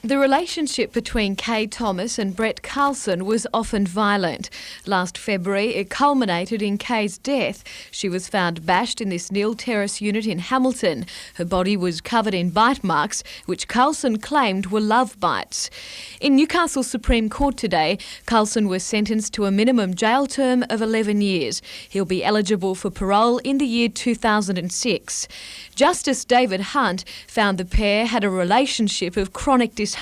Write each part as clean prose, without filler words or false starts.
The relationship between Kay Thomas and Brett Carlson was often violent. Last February, it culminated in Kay's death. She was found bashed in this Torres unit in Hamilton. Her body was covered in bite marks, which Carlson claimed were love bites. In Newcastle Supreme Court today, Carlson was sentenced to a minimum jail term of 11 years. He'll be eligible for parole in the year 2006. Justice David Hunt found the pair had a relationship of chronic disharmony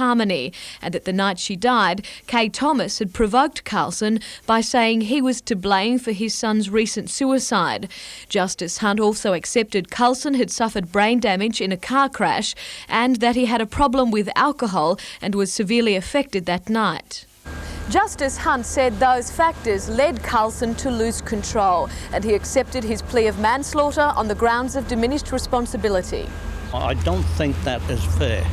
and that the night she died, Kay Thomas had provoked Carlson by saying he was to blame for his son's recent suicide. Justice Hunt also accepted Carlson had suffered brain damage in a car crash and that he had a problem with alcohol and was severely affected that night. Justice Hunt said those factors led Carlson to lose control and he accepted his plea of manslaughter on the grounds of diminished responsibility. I don't think that is fair.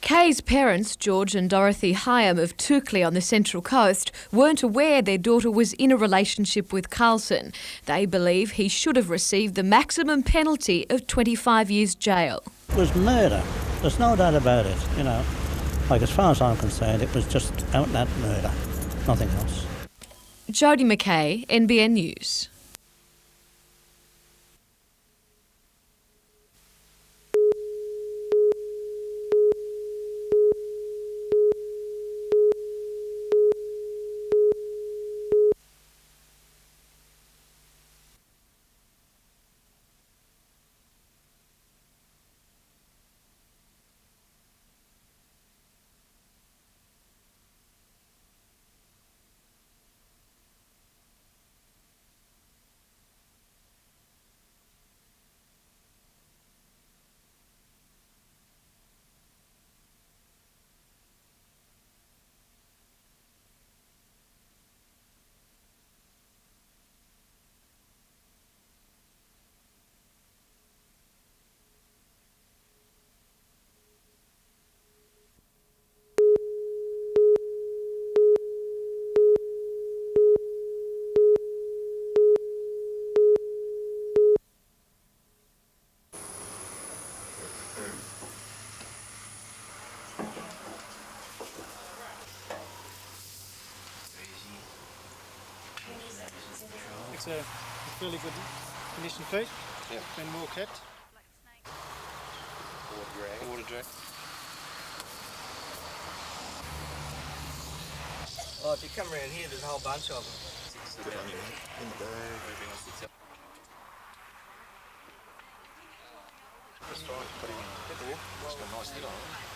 Kay's parents, George and Dorothy Hyam of Turkley on the Central Coast, weren't aware their daughter was in a relationship with Carlson. They believe he should have received the maximum penalty of 25 years jail. It was murder. There's no doubt about it, you know. Like, as far as I'm concerned, it was just out and out murder, nothing else. Jodie McKay, NBN News. It's a fairly good condition feet. Yeah. Been well kept. Water drag. Oh, if you come around here, there's a whole bunch of them. Good on you, mate. In the bag. That's fine. Put him in. It's got a nice head on it.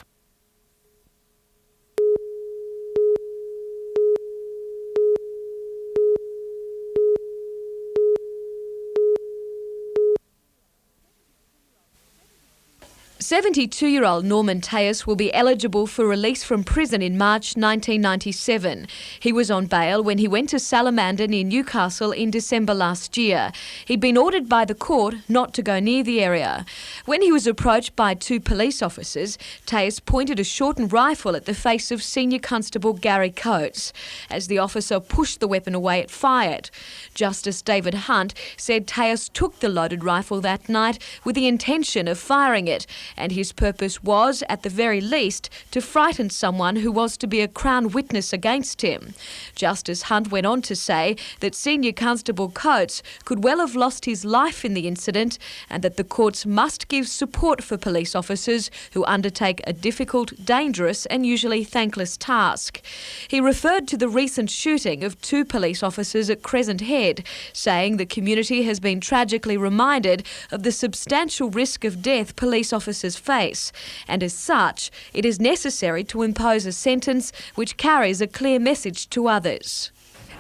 72-year-old Norman Torres will be eligible for release from prison in March 1997. He was on bail when he went to Salamander near Newcastle in December last year. He'd been ordered by the court not to go near the area. When he was approached by two police officers, Torres pointed a shortened rifle at the face of Senior Constable Gary Coates. As the officer pushed the weapon away, it fired. Justice David Hunt said Torres took the loaded rifle that night with the intention of firing it, and his purpose was, at the very least, to frighten someone who was to be a Crown witness against him. Justice Hunt went on to say that Senior Constable Coates could well have lost his life in the incident and that the courts must give support for police officers who undertake a difficult, dangerous and usually thankless task. He referred to the recent shooting of two police officers at Crescent Head, saying the community has been tragically reminded of the substantial risk of death police officers face, and as such, it is necessary to impose a sentence which carries a clear message to others.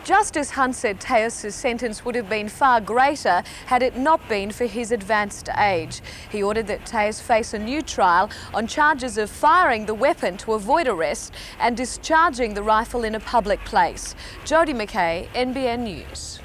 Justice Hunt said Torres' sentence would have been far greater had it not been for his advanced age. He ordered that Torres face a new trial on charges of firing the weapon to avoid arrest and discharging the rifle in a public place. Jodie McKay, NBN News.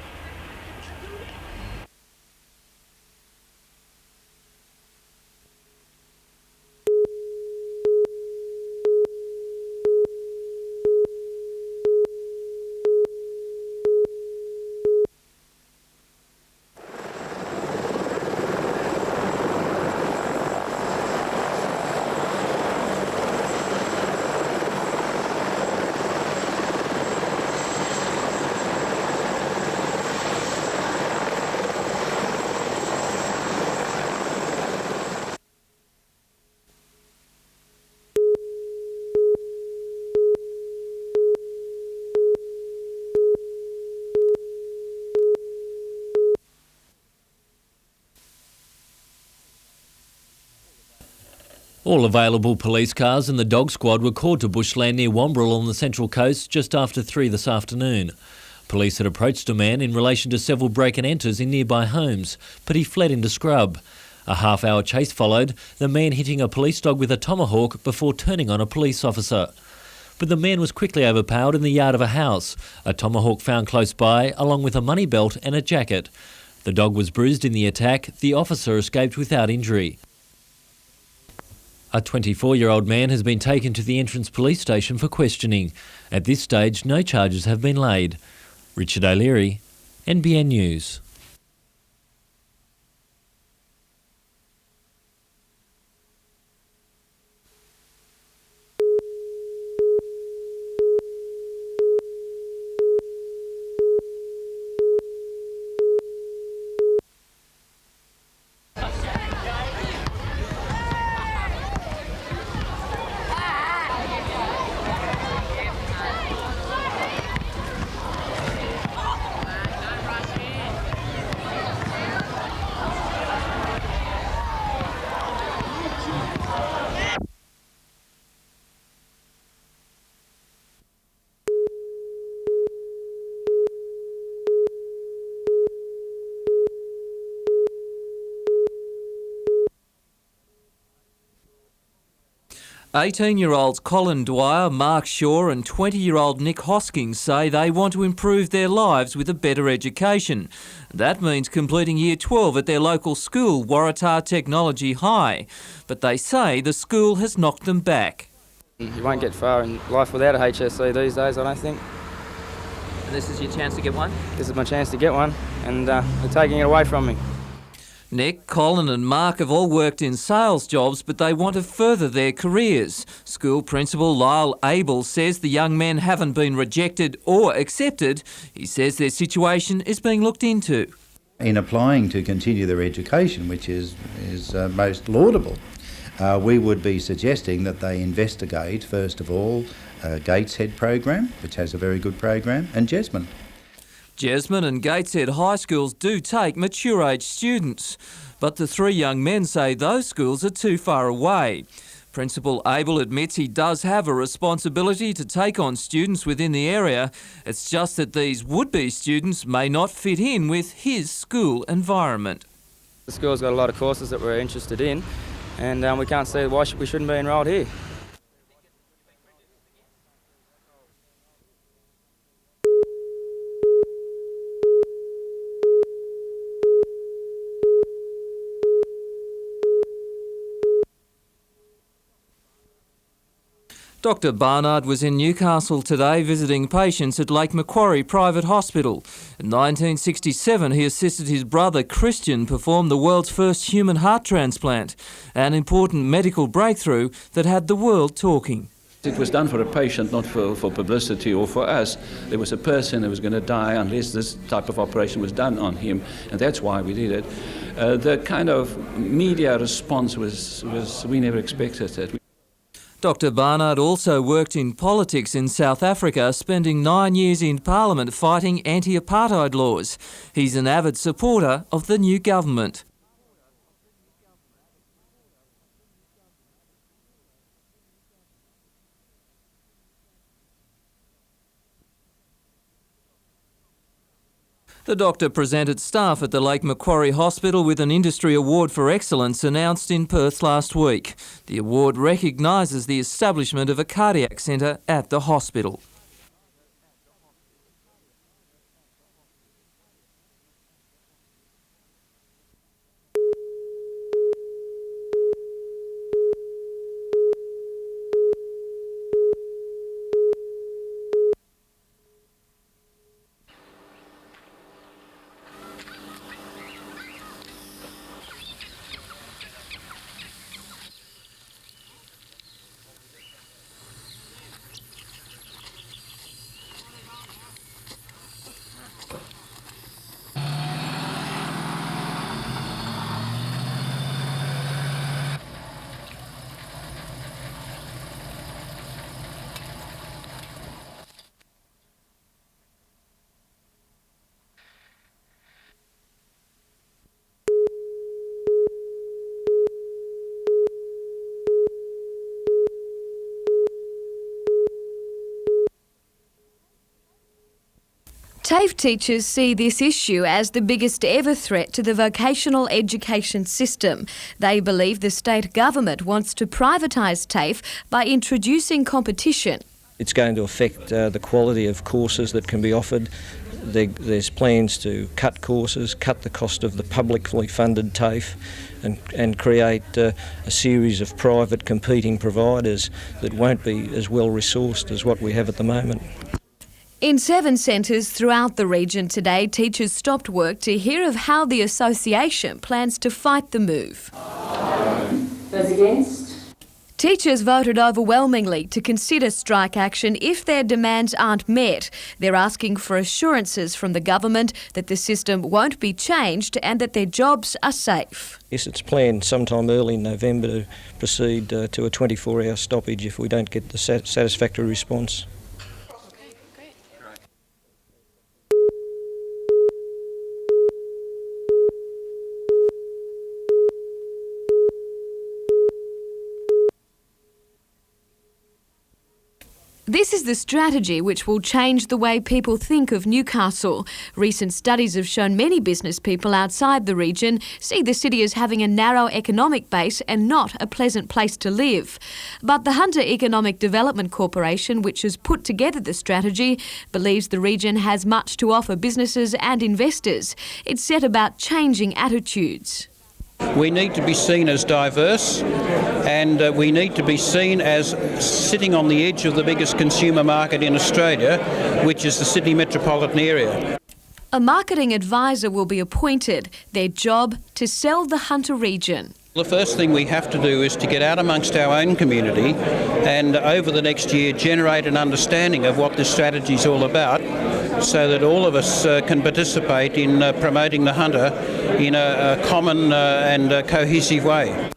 All available police cars and the dog squad were called to bushland near Wombrel on the Central Coast just after 3 this afternoon. Police had approached a man in relation to several break and enters in nearby homes, but he fled into scrub. A half-hour chase followed, the man hitting a police dog with a tomahawk before turning on a police officer. But the man was quickly overpowered in the yard of a house, a tomahawk found close by, along with a money belt and a jacket. The dog was bruised in the attack. The officer escaped without injury. A 24-year-old man has been taken to the Entrance Police Station for questioning. At this stage, no charges have been laid. Richard O'Leary, NBN News. "18-year-olds Colin Dwyer, Mark Shaw and 20-year-old Nick Hoskins say they want to improve their lives with a better education. That means completing Year 12 at their local school, Waratah Technology High. But they say the school has knocked them back. You won't get far in life without a HSC these days, I don't think. And this is your chance to get one? This is my chance to get one, and they're taking it away from me. Nick, Colin and Mark have all worked in sales jobs, but they want to further their careers. School principal Lyle Abel says the young men haven't been rejected or accepted. He says their situation is being looked into. In applying to continue their education, which is most laudable, we would be suggesting that they investigate, first of all, Gateshead program, which has a very good program, and Jesmond. Jesmond and Gateshead High Schools do take mature-age students, but the three young men say those schools are too far away. Principal Abel admits he does have a responsibility to take on students within the area. It's just that these would-be students may not fit in with his school environment. The school's got a lot of courses that we're interested in, and we can't see why we shouldn't be enrolled here. Dr Barnard was in Newcastle today visiting patients at Lake Macquarie Private Hospital. In 1967, he assisted his brother Christian perform the world's first human heart transplant, an important medical breakthrough that had the world talking. It was done for a patient, not for publicity or for us. There was a person who was going to die unless this type of operation was done on him, and that's why we did it. The kind of media response was we never expected it. Dr Barnard also worked in politics in South Africa, spending 9 years in Parliament fighting anti-apartheid laws. He's an avid supporter of the new government. The doctor presented staff at the Lake Macquarie Hospital with an Industry Award for Excellence announced in Perth last week. The award recognises the establishment of a cardiac centre at the hospital. TAFE teachers see this issue as the biggest ever threat to the vocational education system. They believe the state government wants to privatise TAFE by introducing competition. It's going to affect the quality of courses that can be offered. There's plans to cut courses, cut the cost of the publicly funded TAFE and create a series of private competing providers that won't be as well resourced as what we have at the moment. In 7 centres throughout the region today, teachers stopped work to hear of how the association plans to fight the move. Those against? Teachers voted overwhelmingly to consider strike action if their demands aren't met. They're asking for assurances from the government that the system won't be changed and that their jobs are safe. Yes, it's planned sometime early in November to proceed to a 24-hour stoppage if we don't get the satisfactory response. This is the strategy which will change the way people think of Newcastle. Recent studies have shown many business people outside the region see the city as having a narrow economic base and not a pleasant place to live. But the Hunter Economic Development Corporation, which has put together the strategy, believes the region has much to offer businesses and investors. It's set about changing attitudes. We need to be seen as diverse, and we need to be seen as sitting on the edge of the biggest consumer market in Australia, which is the Sydney metropolitan area. A marketing advisor will be appointed, their job to sell the Hunter region. The first thing we have to do is to get out amongst our own community and over the next year generate an understanding of what this strategy is all about, so that all of us can participate in promoting the Hunter in a common and cohesive way.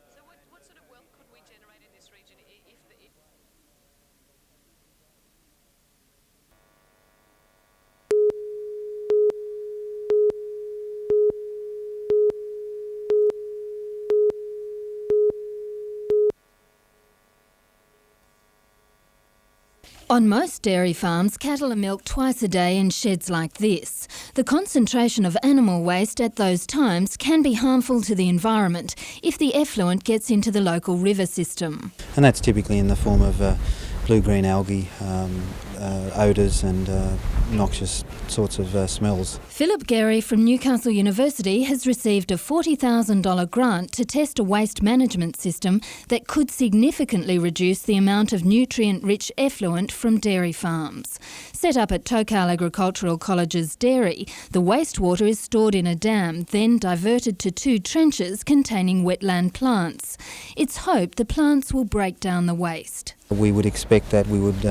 On most dairy farms, cattle are milked twice a day in sheds like this. The concentration of animal waste at those times can be harmful to the environment if the effluent gets into the local river system. And that's typically in the form of blue-green algae, odours and noxious sorts of smells. Philip Gary from Newcastle University has received a $40,000 grant to test a waste management system that could significantly reduce the amount of nutrient-rich effluent from dairy farms. Set up at Tokal Agricultural College's dairy, the wastewater is stored in a dam, then diverted to 2 trenches containing wetland plants. It's hoped the plants will break down the waste. We would expect that we would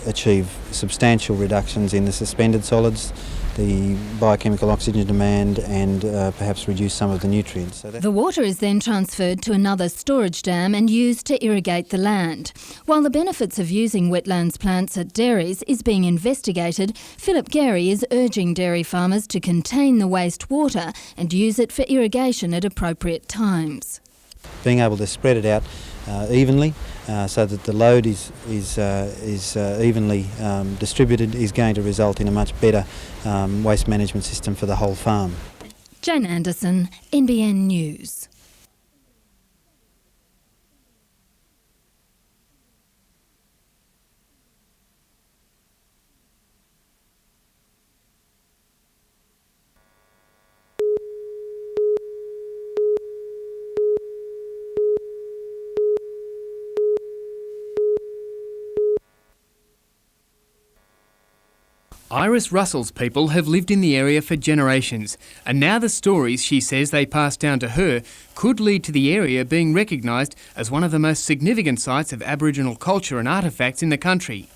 achieve substantial reductions in the suspended solids, the biochemical oxygen demand, and perhaps reduce some of the nutrients. The water is then transferred to another storage dam and used to irrigate the land. While the benefits of using wetlands plants at dairies is being investigated, Philip Gary is urging dairy farmers to contain the wastewater and use it for irrigation at appropriate times. Being able to spread it out evenly so that the load is evenly distributed is going to result in a much better waste management system for the whole farm. Jane Anderson, NBN News. Iris Russell's people have lived in the area for generations, and now the stories she says they passed down to her could lead to the area being recognised as one of the most significant sites of Aboriginal culture and artefacts in the country.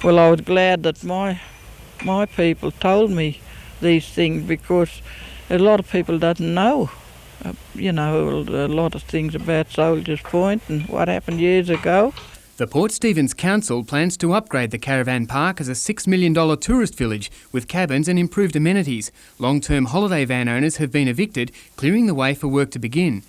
Well, I was glad that my people told me these things, because a lot of people doesn't know, a lot of things about Soldiers Point and what happened years ago. The Port Stephens Council plans to upgrade the caravan park as a $6 million tourist village with cabins and improved amenities. Long-term holiday van owners have been evicted, clearing the way for work to begin.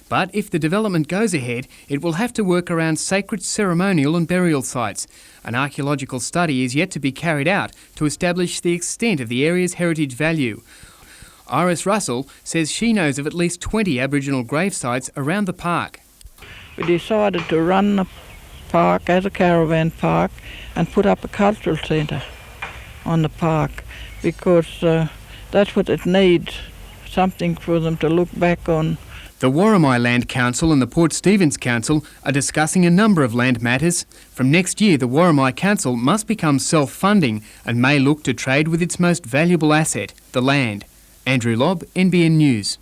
But if the development goes ahead, it will have to work around sacred ceremonial and burial sites. An archaeological study is yet to be carried out to establish the extent of the area's heritage value. Iris Russell says she knows of at least 20 Aboriginal grave sites around the park. We decided to run the park as a caravan park and put up a cultural centre on the park because that's what it needs, something for them to look back on. The Warramai Land Council and the Port Stephens Council are discussing a number of land matters. From next year, the Warramai Council must become self-funding and may look to trade with its most valuable asset, the land. Andrew Lobb, NBN News.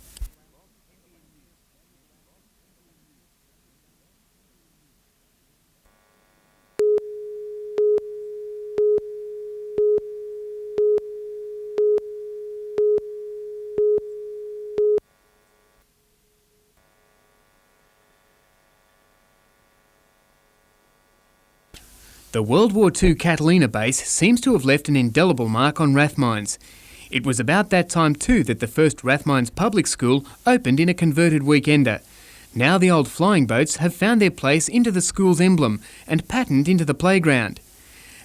The World War II Catalina base seems to have left an indelible mark on Rathmines. It was about that time too that the first Rathmines Public School opened in a converted weekender. Now the old flying boats have found their place into the school's emblem and patterned into the playground.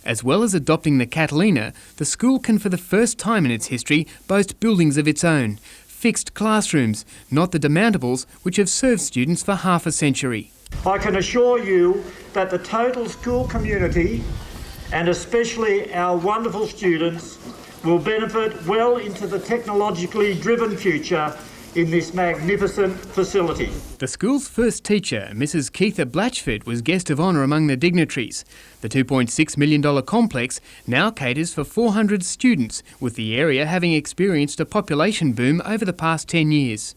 As well as adopting the Catalina, the school can for the first time in its history boast buildings of its own, fixed classrooms, not the demountables which have served students for half a century. I can assure you that the total school community, and especially our wonderful students, will benefit well into the technologically driven future in this magnificent facility. The school's first teacher, Mrs. Keitha Blatchford, was guest of honour among the dignitaries. The $2.6 million complex now caters for 400 students, with the area having experienced a population boom over the past 10 years.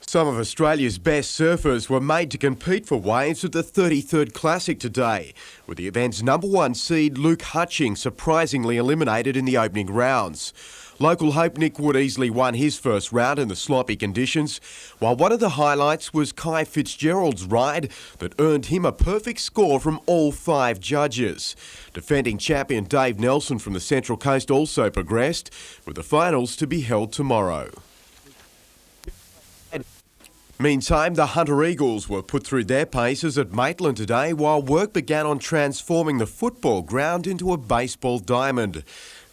Some of Australia's best surfers were made to compete for waves at the 33rd Classic today, with the event's #1 seed Luke Hutching surprisingly eliminated in the opening rounds. Local hope Nick Wood easily won his first round in the sloppy conditions, while one of the highlights was Kai Fitzgerald's ride that earned him a perfect score from all 5 judges. Defending champion Dave Nelson from the Central Coast also progressed, with the finals to be held tomorrow. Meantime, the Hunter Eagles were put through their paces at Maitland today while work began on transforming the football ground into a baseball diamond. It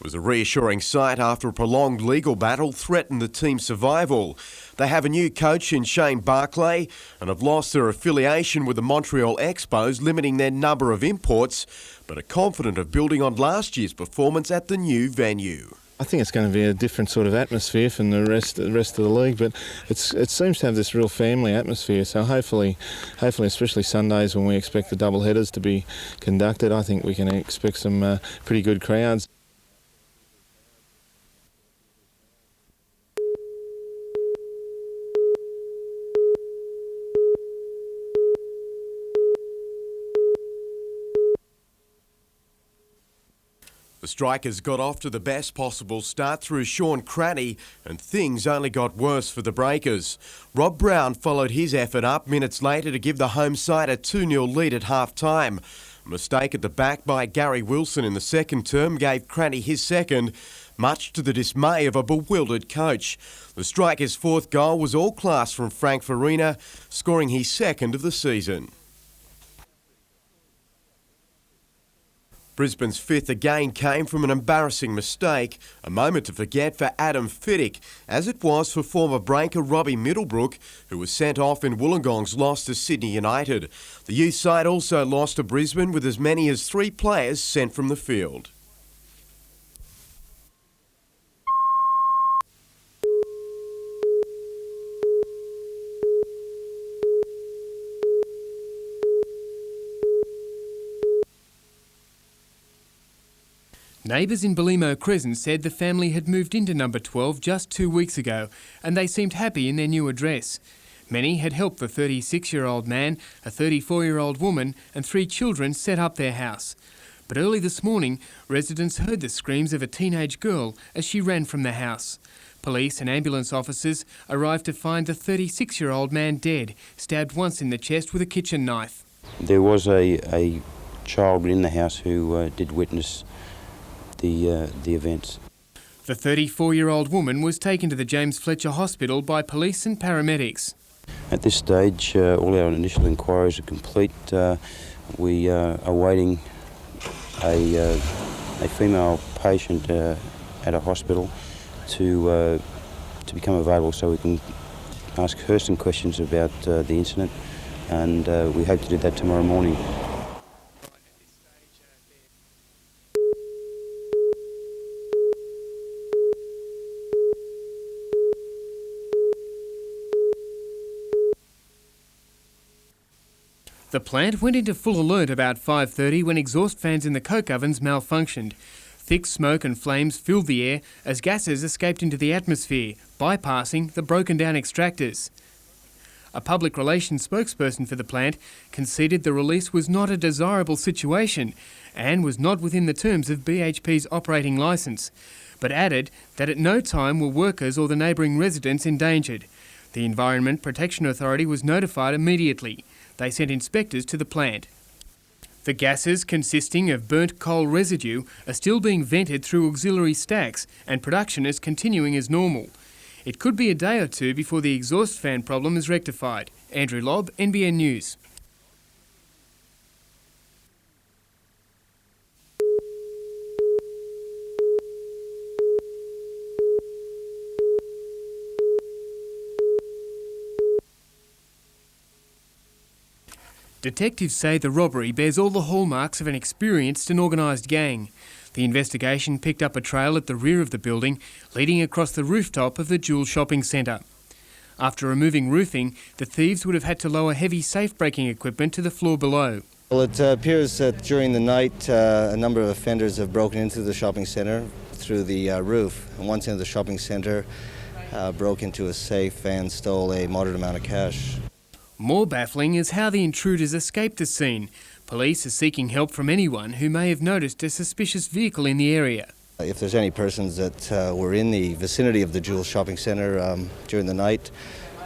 was a reassuring sight after a prolonged legal battle threatened the team's survival. They have a new coach in Shane Barclay and have lost their affiliation with the Montreal Expos, limiting their number of imports, but are confident of building on last year's performance at the new venue. I think it's going to be a different sort of atmosphere from the rest of the league, but it seems to have this real family atmosphere. So hopefully, especially Sundays when we expect the double headers to be conducted, I think we can expect some pretty good crowds. The Strikers got off to the best possible start through Sean Cranny, and things only got worse for the Breakers. Rob Brown followed his effort up minutes later to give the home side a 2-0 lead at half-time. A mistake at the back by Gary Wilson in the second term gave Cranny his second, much to the dismay of a bewildered coach. The Strikers' fourth goal was all class from Frank Farina, scoring his second of the season. Brisbane's fifth again came from an embarrassing mistake, a moment to forget for Adam Fiddick, as it was for former breaker Robbie Middlebrook, who was sent off in Wollongong's loss to Sydney United. The youth side also lost to Brisbane with as many as 3 players sent from the field. Neighbours in Belimo Crescent said the family had moved into number 12 just 2 weeks ago, and they seemed happy in their new address. Many had helped the 36-year-old man, a 34-year-old woman and 3 children set up their house. But early this morning, residents heard the screams of a teenage girl as she ran from the house. Police and ambulance officers arrived to find the 36-year-old man dead, stabbed once in the chest with a kitchen knife. There was a child in the house who did witness the events. The 34-year-old woman was taken to the James Fletcher Hospital by police and paramedics. At this stage, all our initial inquiries are complete. We are awaiting a female patient at a hospital to become available so we can ask her some questions about the incident, and we hope to do that tomorrow morning. The plant went into full alert about 5:30 when exhaust fans in the coke ovens malfunctioned. Thick smoke and flames filled the air as gases escaped into the atmosphere, bypassing the broken-down extractors. A public relations spokesperson for the plant conceded the release was not a desirable situation and was not within the terms of BHP's operating licence, but added that at no time were workers or the neighbouring residents endangered. The Environment Protection Authority was notified immediately. They sent inspectors to the plant. The gases, consisting of burnt coal residue, are still being vented through auxiliary stacks and production is continuing as normal. It could be a day or two before the exhaust fan problem is rectified. Andrew Lobb, NBN News. Detectives say the robbery bears all the hallmarks of an experienced and organised gang. The investigation picked up a trail at the rear of the building, leading across the rooftop of the Jewel shopping centre. After removing roofing, the thieves would have had to lower heavy safe-breaking equipment to the floor below. Well, it appears that during the night a number of offenders have broken into the shopping centre through the roof, and once into the shopping centre broke into a safe and stole a moderate amount of cash. More baffling is how the intruders escaped the scene. Police are seeking help from anyone who may have noticed a suspicious vehicle in the area. If there's any persons that were in the vicinity of the Jewel shopping centre during the night,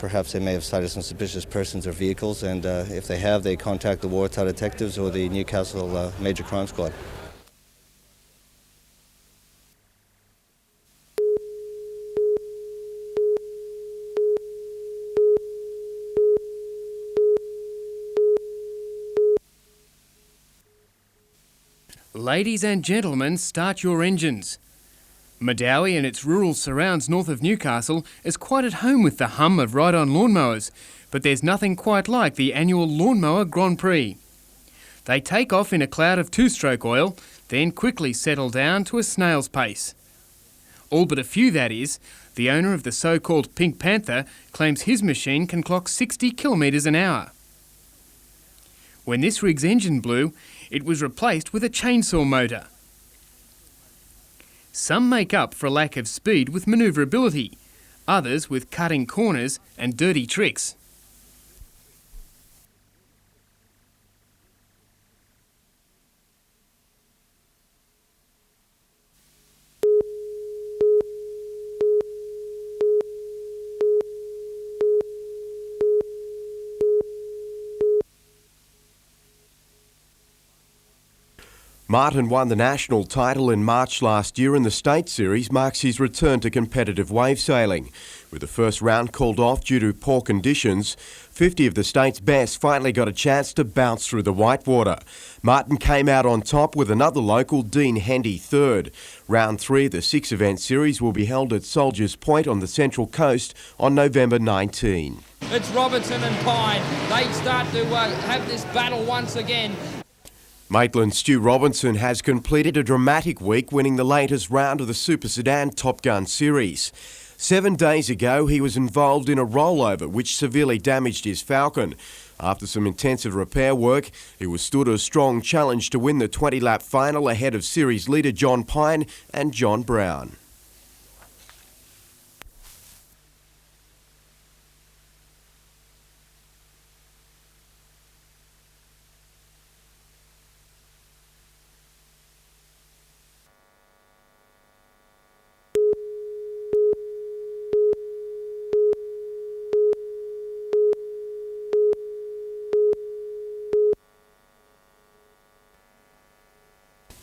perhaps they may have sighted some suspicious persons or vehicles, and if they have, they contact the Wartown Detectives or the Newcastle Major Crime Squad. Ladies and gentlemen, start your engines. Madawi and its rural surrounds north of Newcastle is quite at home with the hum of ride-on lawnmowers, but there's nothing quite like the annual Lawnmower Grand Prix. They take off in a cloud of two-stroke oil, then quickly settle down to a snail's pace. All but a few, that is. The owner of the so-called Pink Panther claims his machine can clock 60 kilometres an hour. When this rig's engine blew, it was replaced with a chainsaw motor. Some make up for a lack of speed with manoeuvrability, others with cutting corners and dirty tricks. Martin won the national title in March last year, and the State Series marks his return to competitive wave sailing. With the first round called off due to poor conditions, 50 of the state's best finally got a chance to bounce through the whitewater. Martin came out on top with another local, Dean Hendy, third. Round 3 of the 6-event series will be held at Soldiers Point on the Central Coast on November 19. It's Robertson and Pine. They start to have this battle once again. Maitland's Stu Robinson has completed a dramatic week, winning the latest round of the Super Sedan Top Gun series. 7 days ago, he was involved in a rollover which severely damaged his Falcon. After some intensive repair work, he withstood a strong challenge to win the 20-lap final ahead of series leader John Pine and John Brown.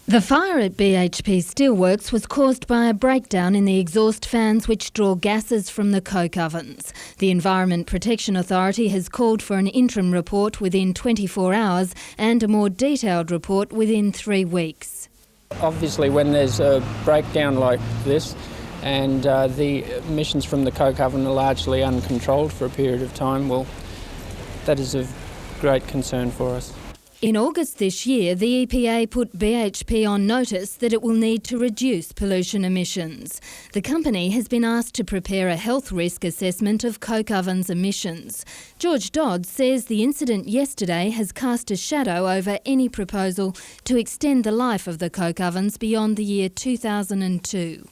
The fire at BHP Steelworks was caused by a breakdown in the exhaust fans which draw gases from the coke ovens. The Environment Protection Authority has called for an interim report within 24 hours and a more detailed report within 3 weeks. Obviously, when there's a breakdown like this and the emissions from the coke oven are largely uncontrolled for a period of time, well, that is of great concern for us. In August this year, the EPA put BHP on notice that it will need to reduce pollution emissions. The company has been asked to prepare a health risk assessment of coke ovens emissions. George Dodd says the incident yesterday has cast a shadow over any proposal to extend the life of the coke ovens beyond the year 2002.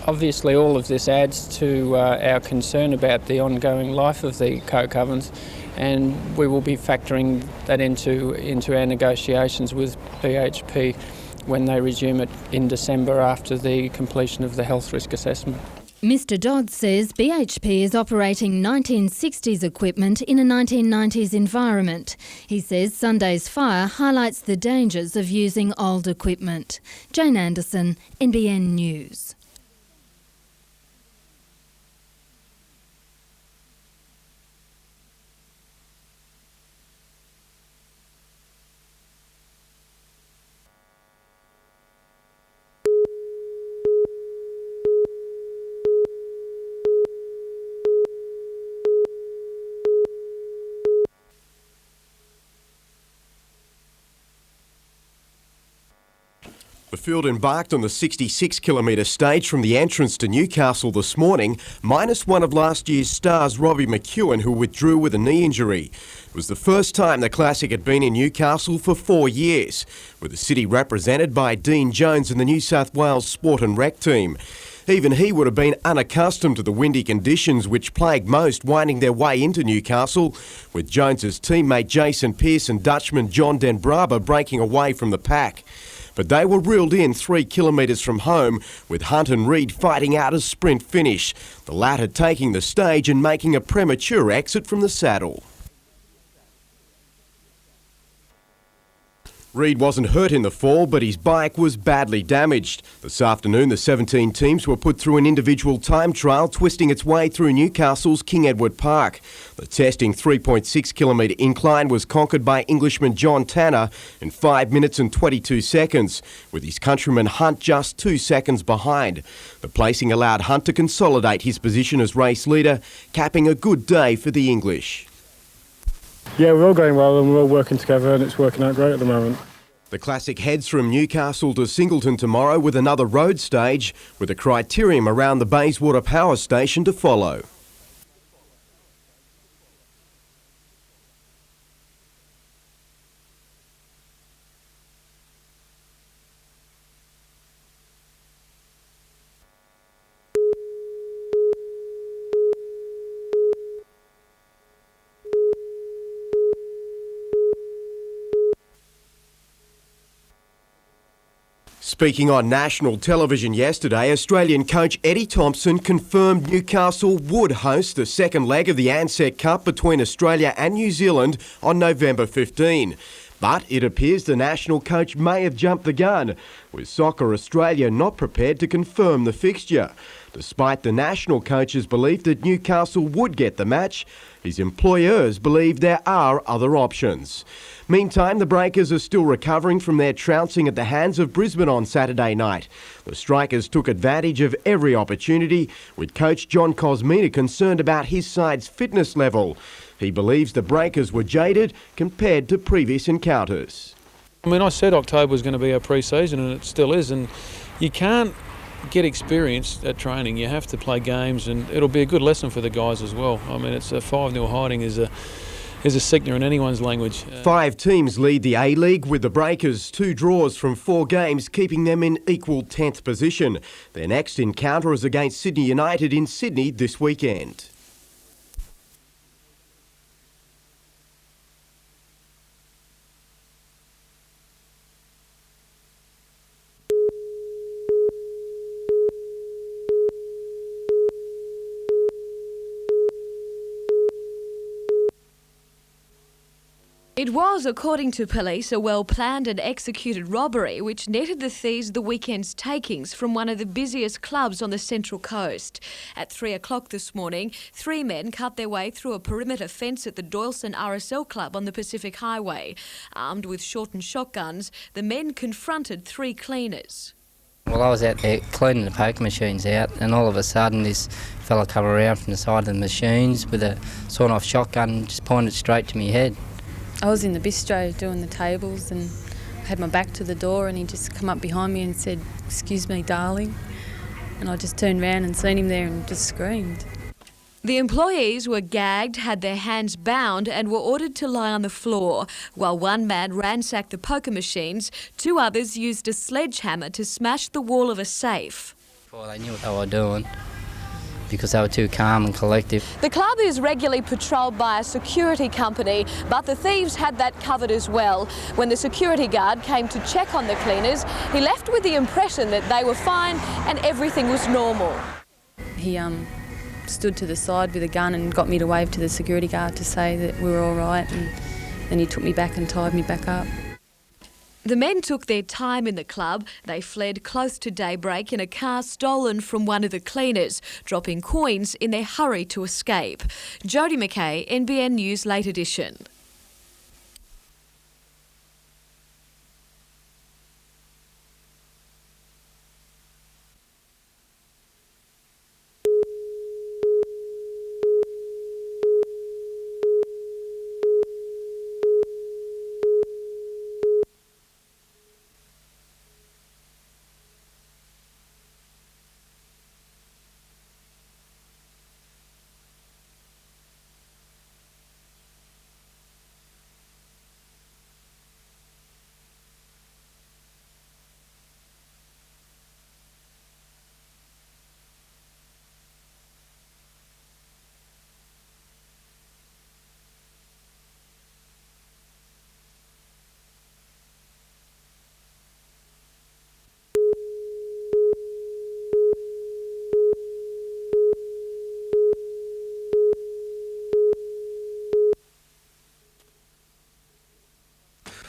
Obviously, all of this adds to our concern about the ongoing life of the coke ovens, and we will be factoring that into our negotiations with BHP when they resume it in December after the completion of the health risk assessment. Mr Dodd says BHP is operating 1960s equipment in a 1990s environment. He says Sunday's fire highlights the dangers of using old equipment. Jane Anderson, NBN News. The field embarked on the 66-kilometre stage from the entrance to Newcastle this morning, minus one of last year's stars Robbie McEwen, who withdrew with a knee injury. It was the first time the Classic had been in Newcastle for 4 years, with the city represented by Dean Jones and the New South Wales Sport and Rec team. Even he would have been unaccustomed to the windy conditions which plagued most winding their way into Newcastle, with Jones's teammate Jason Pearce and Dutchman John Den Braber breaking away from the pack. But they were reeled in 3 kilometres from home, with Hunt and Reid fighting out a sprint finish, the latter taking the stage and making a premature exit from the saddle. Reid wasn't hurt in the fall, but his bike was badly damaged. This afternoon, the 17 teams were put through an individual time trial, twisting its way through Newcastle's King Edward Park. The testing 3.6 kilometre incline was conquered by Englishman John Tanner in 5 minutes and 22 seconds, with his countryman Hunt just 2 seconds behind. The placing allowed Hunt to consolidate his position as race leader, capping a good day for the English. Yeah, we're all going well and we're all working together and it's working out great at the moment. The Classic heads from Newcastle to Singleton tomorrow with another road stage, with a criterium around the Bayswater Power Station to follow. Speaking on national television yesterday, Australian coach Eddie Thompson confirmed Newcastle would host the second leg of the Ansett Cup between Australia and New Zealand on November 15. But it appears the national coach may have jumped the gun, with Soccer Australia not prepared to confirm the fixture. Despite the national coach's belief that Newcastle would get the match, his employers believe there are other options. Meantime, the Breakers are still recovering from their trouncing at the hands of Brisbane on Saturday night. The Strikers took advantage of every opportunity, with coach John Cosmina concerned about his side's fitness level. He believes the Breakers were jaded compared to previous encounters. I mean, I said October was going to be our pre-season and it still is, and you can't get experience at training. You have to play games, and it'll be a good lesson for the guys as well. I mean, it's a 5-0 hiding is a sickener in anyone's language. 5 teams lead the A-League, with the Breakers 2 draws from 4 games, keeping them in equal 10th position. Their next encounter is against Sydney United in Sydney this weekend. It was, according to police, a well-planned and executed robbery which netted the thieves the weekend's takings from one of the busiest clubs on the Central Coast. At 3 o'clock this morning, 3 men cut their way through a perimeter fence at the Doyleson RSL Club on the Pacific Highway. Armed with shortened shotguns, the men confronted 3 cleaners. Well, I was out there cleaning the poker machines out, and all of a sudden this fella come around from the side of the machines with a sawn-off shotgun and just pointed straight to me head. I was in the bistro doing the tables and I had my back to the door, and he just come up behind me and said, "Excuse me, darling." And I just turned around and seen him there and just screamed. The employees were gagged, had their hands bound and were ordered to lie on the floor. While one man ransacked the poker machines, 2 others used a sledgehammer to smash the wall of a safe. Well, they knew what they were doing because they were too calm and collective. The club is regularly patrolled by a security company, but the thieves had that covered as well. When the security guard came to check on the cleaners, he left with the impression that they were fine and everything was normal. He stood to the side with a gun and got me to wave to the security guard to say that we were all right, and then he took me back and tied me back up. The men took their time in the club. They fled close to daybreak in a car stolen from one of the cleaners, dropping coins in their hurry to escape. Jodie McKay, NBN News Late Edition.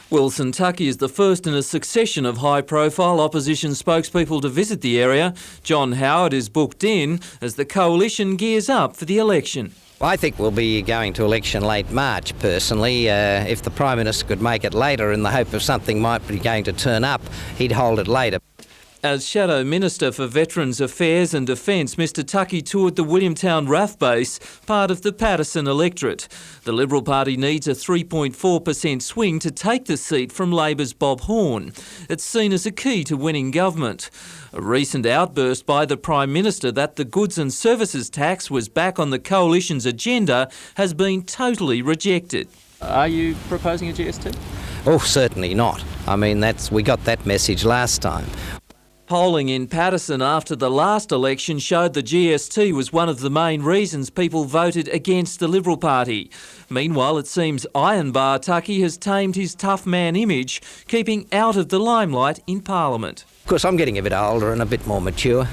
Wilson Tucky is the first in a succession of high-profile opposition spokespeople to visit the area. John Howard is booked in as the coalition gears up for the election. I think we'll be going to election late March, personally. If the Prime Minister could make it later in the hope of something might be going to turn up, he'd hold it later. As Shadow Minister for Veterans Affairs and Defence, Mr Tucky toured the Williamtown RAF base, part of the Patterson electorate. The Liberal Party needs a 3.4% swing to take the seat from Labor's Bob Horne. It's seen as a key to winning government. A recent outburst by the Prime Minister that the goods and services tax was back on the coalition's agenda has been totally rejected. Are you proposing a GST? Oh, certainly not. I mean, we got that message last time. Polling in Patterson after the last election showed the GST was one of the main reasons people voted against the Liberal Party. Meanwhile, it seems Iron Bar Tucky has tamed his tough man image, keeping out of the limelight in Parliament. Of course, I'm getting a bit older and a bit more mature.